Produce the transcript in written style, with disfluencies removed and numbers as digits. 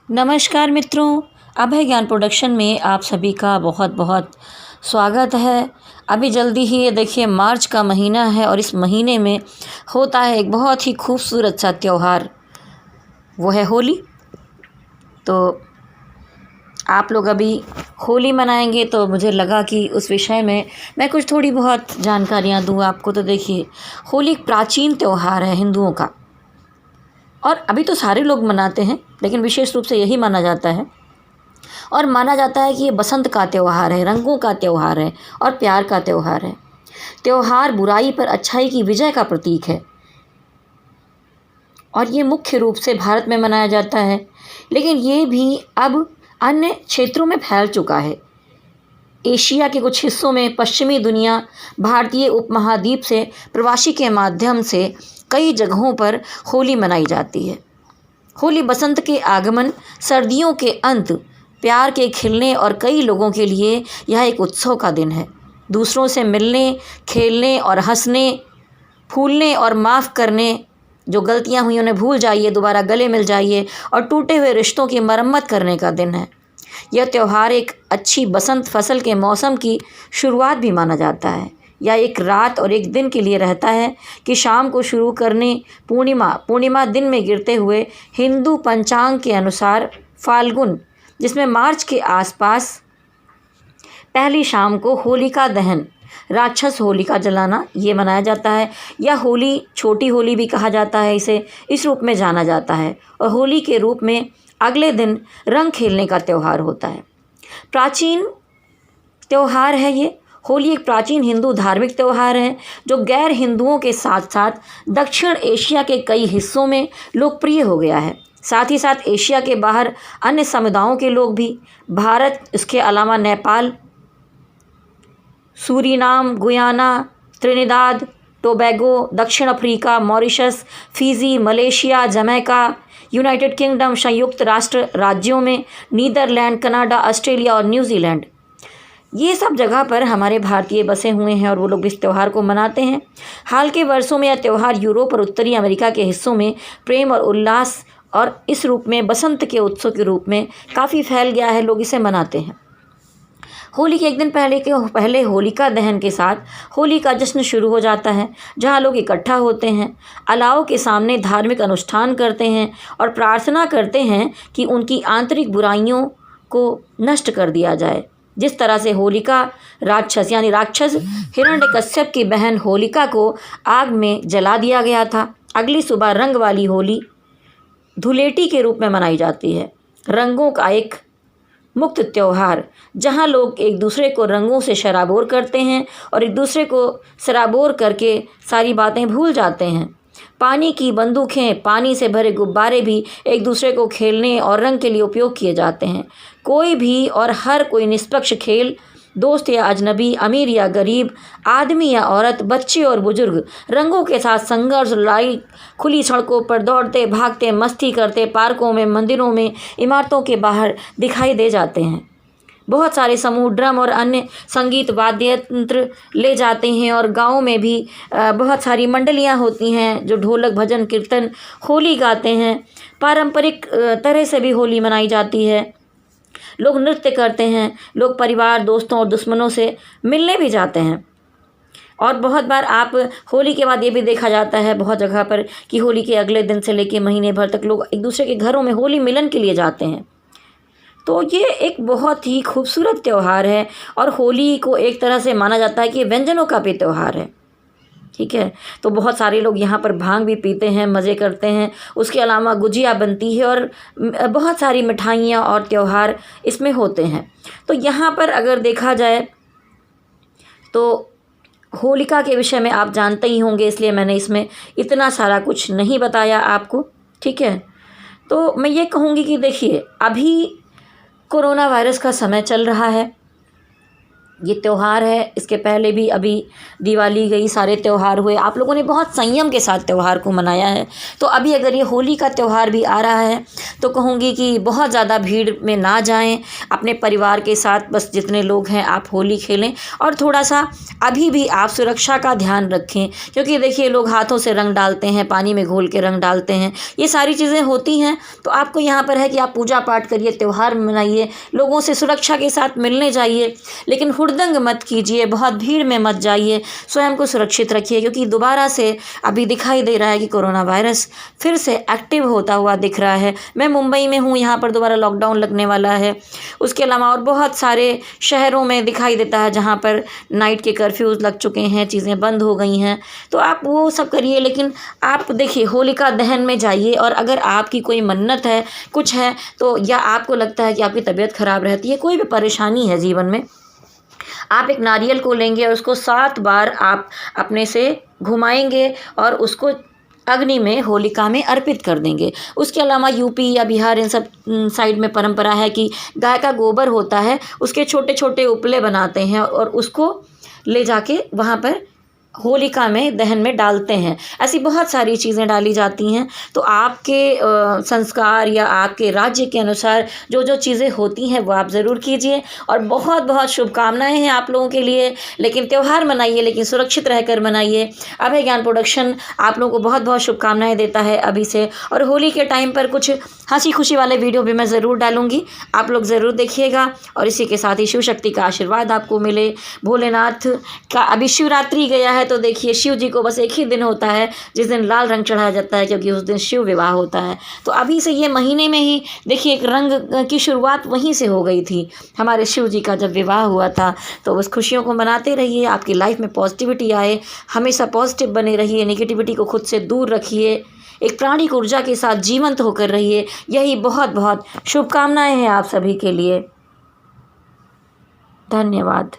नमस्कार मित्रों, अभय ज्ञान प्रोडक्शन में आप सभी का बहुत बहुत स्वागत है। अभी जल्दी ही ये देखिए मार्च का महीना है और इस महीने में होता है एक बहुत ही खूबसूरत सा त्यौहार, वो है होली। तो आप लोग अभी होली मनाएंगे तो मुझे लगा कि उस विषय में मैं कुछ थोड़ी बहुत जानकारियाँ दूँ आपको। तो देखिए, होली एक प्राचीन त्यौहार है हिंदुओं का और अभी तो सारे लोग मनाते हैं, लेकिन विशेष रूप से यही माना जाता है और माना जाता है कि ये बसंत का त्यौहार है, रंगों का त्यौहार है और प्यार का त्यौहार है। त्यौहार बुराई पर अच्छाई की विजय का प्रतीक है और ये मुख्य रूप से भारत में मनाया जाता है, लेकिन ये भी अब अन्य क्षेत्रों में फैल चुका है। एशिया के कुछ हिस्सों में, पश्चिमी दुनिया, भारतीय उपमहाद्वीप से प्रवासी के माध्यम से कई जगहों पर होली मनाई जाती है। होली बसंत के आगमन, सर्दियों के अंत, प्यार के खिलने और कई लोगों के लिए यह एक उत्सव का दिन है। दूसरों से मिलने, खेलने और हंसने, फूलने और माफ़ करने, जो गलतियां हुई उन्हें भूल जाइए, दोबारा गले मिल जाइए और टूटे हुए रिश्तों की मरम्मत करने का दिन है। यह त्यौहार एक अच्छी बसंत फसल के मौसम की शुरुआत भी माना जाता है। यह एक रात और एक दिन के लिए रहता है कि शाम को शुरू करने पूर्णिमा दिन में गिरते हुए हिंदू पंचांग के अनुसार फाल्गुन, जिसमें मार्च के आसपास पहली शाम को होलिका दहन, राक्षस होलिका जलाना, ये मनाया जाता है। यह होली, छोटी होली भी कहा जाता है, इसे इस रूप में जाना जाता है और होली के रूप में अगले दिन रंग खेलने का त्यौहार होता है। प्राचीन त्यौहार है ये। होली एक प्राचीन हिंदू धार्मिक त्यौहार है जो गैर हिंदुओं के साथ साथ दक्षिण एशिया के कई हिस्सों में लोकप्रिय हो गया है। साथ ही साथ एशिया के बाहर अन्य समुदायों के लोग भी, भारत, इसके अलावा Nepal, Suriname, Guyana, Trinidad Tobago, दक्षिण Africa, Mauritius, Fiji, Malaysia, Jamaica, United Kingdom, संयुक्त राष्ट्र राज्यों में, नीदरलैंड, कनाडा, ऑस्ट्रेलिया और न्यूजीलैंड, ये सब जगह पर हमारे भारतीय बसे हुए हैं और वो लोग इस त्यौहार को मनाते हैं। हाल के वर्षों में यह त्यौहार यूरोप और उत्तरी अमेरिका के हिस्सों में प्रेम और उल्लास और इस रूप में बसंत के उत्सव के रूप में काफ़ी फैल गया है, लोग इसे मनाते हैं। होली के एक दिन पहले होलिका दहन के साथ होली का जश्न शुरू हो जाता है, जहाँ लोग इकट्ठा होते हैं, अलाव के सामने धार्मिक अनुष्ठान करते हैं और प्रार्थना करते हैं कि उनकी आंतरिक बुराइयों को नष्ट कर दिया जाए। जिस तरह से होलिका राक्षस हिरण्यकश्यप की बहन होलिका को आग में जला दिया गया था, अगली सुबह रंग वाली होली धुलेटी के रूप में मनाई जाती है। रंगों का एक मुक्त त्यौहार, जहां लोग एक दूसरे को रंगों से शराबोर करते हैं और एक दूसरे को शराबोर करके सारी बातें भूल जाते हैं। पानी की बंदूकें, पानी से भरे गुब्बारे भी एक दूसरे को खेलने और रंग के लिए उपयोग किए जाते हैं। कोई भी और हर कोई निष्पक्ष खेल, दोस्त या अजनबी, अमीर या गरीब, आदमी या औरत, बच्चे और बुजुर्ग रंगों के साथ संघर्ष, लड़ाई, खुली सड़कों पर दौड़ते भागते मस्ती करते पार्कों में, मंदिरों में, इमारतों के बाहर दिखाई दे जाते हैं। बहुत सारे समूह ड्रम और अन्य संगीत वाद्य यंत्र ले जाते हैं और गाँव में भी बहुत सारी मंडलियाँ होती हैं जो ढोलक, भजन, कीर्तन होली गाते हैं। पारंपरिक तरह से भी होली मनाई जाती है, लोग नृत्य करते हैं, लोग परिवार, दोस्तों और दुश्मनों से मिलने भी जाते हैं। और बहुत बार आप होली के बाद ये भी देखा जाता है बहुत जगह पर कि होली के अगले दिन से लेकर महीने भर तक लोग एक दूसरे के घरों में होली मिलन के लिए जाते हैं। तो ये एक बहुत ही खूबसूरत त्यौहार है और होली को एक तरह से माना जाता है कि व्यंजनों का भी त्यौहार है, ठीक है। तो बहुत सारे लोग यहाँ पर भांग भी पीते हैं, मज़े करते हैं। उसके अलावा गुजिया बनती है और बहुत सारी मिठाइयाँ और त्यौहार इसमें होते हैं। तो यहाँ पर अगर देखा जाए तो होलिका के विषय में आप जानते ही होंगे, इसलिए मैंने इसमें इतना सारा कुछ नहीं बताया आपको, ठीक है। तो मैं ये कहूँगी कि देखिए, अभी कोरोना वायरस का समय चल रहा है ये त्यौहार है, इसके पहले भी अभी दिवाली गई, सारे त्यौहार हुए, आप लोगों ने बहुत संयम के साथ त्यौहार को मनाया है। तो अभी अगर ये होली का त्यौहार भी आ रहा है तो कहूँगी कि बहुत ज़्यादा भीड़ में ना जाएं, अपने परिवार के साथ बस जितने लोग हैं आप होली खेलें। और थोड़ा सा अभी भी आप सुरक्षा का ध्यान रखें, क्योंकि देखिए लोग हाथों से रंग डालते हैं, पानी में घोल के रंग डालते हैं, ये सारी चीज़ें होती हैं। तो आपको यहाँ पर है कि आप पूजा पाठ करिए, त्यौहार मनाइए, लोगों से सुरक्षा के साथ मिलने जाइए, लेकिन हुड़दंग मत कीजिए, बहुत भीड़ में मत जाइए, स्वयं को सुरक्षित रखिए। क्योंकि दोबारा से अभी दिखाई दे रहा है कि कोरोना वायरस फिर से एक्टिव होता हुआ दिख रहा है। मैं मुंबई में हूँ, यहाँ पर दोबारा लॉकडाउन लगने वाला है। उसके अलावा और बहुत सारे शहरों में दिखाई देता है जहाँ पर नाइट के कर्फ्यूज़ लग चुके हैं, चीज़ें बंद हो गई हैं। तो आप वो सब करिए, लेकिन आप देखिए होलिका दहन में जाइए। और अगर आपकी कोई मन्नत है, कुछ है, तो या आपको लगता है कि आपकी तबीयत ख़राब रहती है, कोई भी परेशानी है जीवन में, आप एक नारियल को लेंगे और उसको 7 बार आप अपने से घुमाएंगे और उसको अग्नि में, होलिका में अर्पित कर देंगे। उसके अलावा यूपी या बिहार इन सब साइड में परंपरा है कि गाय का गोबर होता है, उसके छोटे छोटे उपले बनाते हैं और उसको ले जाके वहाँ पर होलिका में, दहन में डालते हैं। ऐसी बहुत सारी चीज़ें डाली जाती हैं। तो आपके संस्कार या आपके राज्य के अनुसार जो जो चीज़ें होती हैं वो आप ज़रूर कीजिए। और बहुत बहुत शुभकामनाएं हैं आप लोगों के लिए। लेकिन त्यौहार मनाइए, लेकिन सुरक्षित रहकर मनाइए। अभय ज्ञान प्रोडक्शन आप लोगों को बहुत बहुत शुभकामनाएं देता है अभी से। और होली के टाइम पर कुछ हंसी खुशी वाले वीडियो भी मैं ज़रूर डालूंगी, आप लोग ज़रूर देखिएगा। और इसी के साथ ही शिव शक्ति का आशीर्वाद आपको मिले। भोलेनाथ का अभी शिवरात्रि गया है, तो देखिए शिव जी को बस एक ही दिन होता है जिस दिन लाल रंग चढ़ाया जाता है, क्योंकि उस दिन शिव विवाह होता है। तो अभी से ये महीने में ही देखिए एक रंग की शुरुआत वहीं से हो गई थी, हमारे शिव जी का जब विवाह हुआ था। तो बस खुशियों को मनाते रहिए, आपकी लाइफ में पॉजिटिविटी आए, हमेशा पॉजिटिव बने रहिए, नेगेटिविटी को खुद से दूर रखिए, एक प्राणिक ऊर्जा के साथ जीवंत होकर रहिए। यही बहुत बहुत शुभकामनाएं हैं आप सभी के लिए। धन्यवाद।